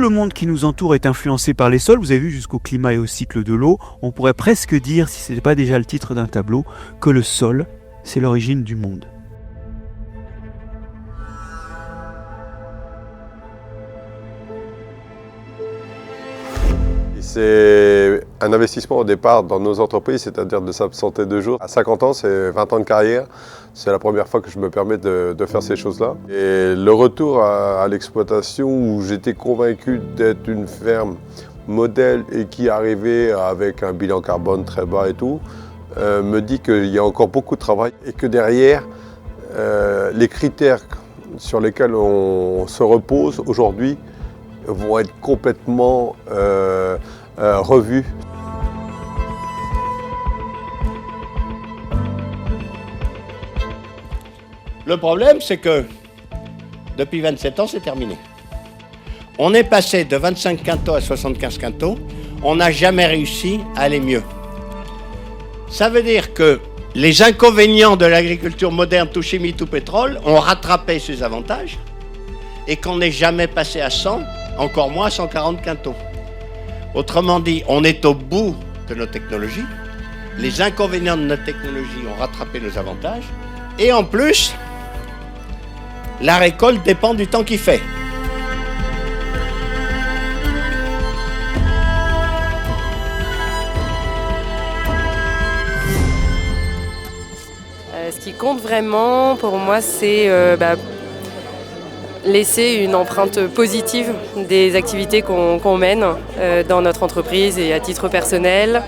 le monde qui nous entoure est influencé par les sols, vous avez vu jusqu'au climat et au cycle de l'eau, on pourrait presque dire, si ce n'était pas déjà le titre d'un tableau, que le sol, c'est l'origine du monde. C'est un investissement au départ dans nos entreprises, c'est-à-dire de s'absenter 2 jours. À 50 ans, c'est 20 ans de carrière. C'est la première fois que je me permets de faire ces choses-là. Et le retour à l'exploitation où j'étais convaincu d'être une ferme modèle et qui arrivait avec un bilan carbone très bas et tout, me dit qu'il y a encore beaucoup de travail et que derrière, les critères sur lesquels on se repose aujourd'hui vont être complètement revus. Le problème, c'est que depuis 27 ans, c'est terminé. On est passé de 25 quintaux à 75 quintaux. On n'a jamais réussi à aller mieux. Ça veut dire que les inconvénients de l'agriculture moderne, tout chimie, tout pétrole, ont rattrapé ses avantages et qu'on n'est jamais passé à 100, encore moins à 140 quintaux. Autrement dit, on est au bout de nos technologies. Les inconvénients de notre technologie ont rattrapé nos avantages. Et en plus, la récolte dépend du temps qu'il fait. Ce qui compte vraiment pour moi, c'est laisser une empreinte positive des activités qu'on mène dans notre entreprise et à titre personnel.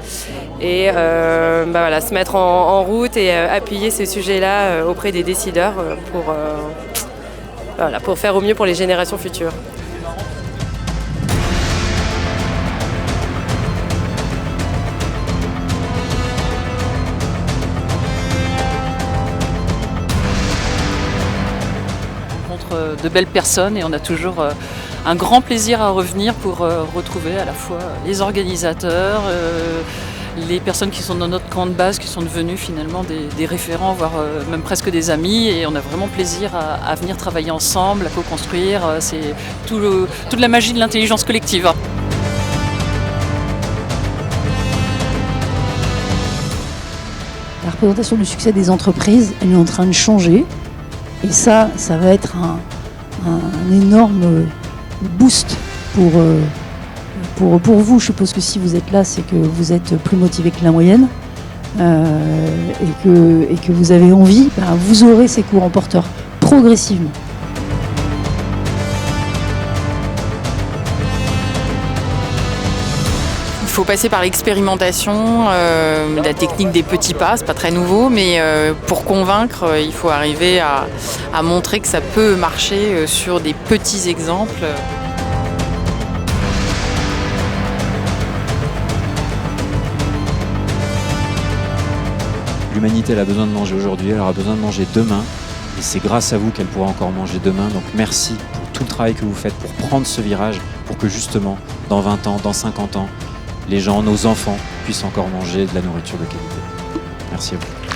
Et se mettre en route et appuyer ces sujets-là auprès des décideurs pour faire au mieux pour les générations futures. De belles personnes et on a toujours un grand plaisir à revenir pour retrouver à la fois les organisateurs, les personnes qui sont dans notre camp de base, qui sont devenues finalement des référents, voire même presque des amis, et on a vraiment plaisir à venir travailler ensemble, à co-construire. C'est toute la magie de l'intelligence collective. La représentation du succès des entreprises, elle est en train de changer. Et ça va être un énorme boost pour vous. Je suppose que si vous êtes là, c'est que vous êtes plus motivé que la moyenne et que vous avez envie, vous aurez ces courants porteurs progressivement. Il faut passer par l'expérimentation, la technique des petits pas, c'est pas très nouveau, mais pour convaincre, il faut arriver à montrer que ça peut marcher sur des petits exemples. L'humanité elle a besoin de manger aujourd'hui, elle aura besoin de manger demain, et c'est grâce à vous qu'elle pourra encore manger demain. Donc merci pour tout le travail que vous faites pour prendre ce virage, pour que justement, dans 20 ans, dans 50 ans, les gens, nos enfants, puissent encore manger de la nourriture de qualité. Merci à vous.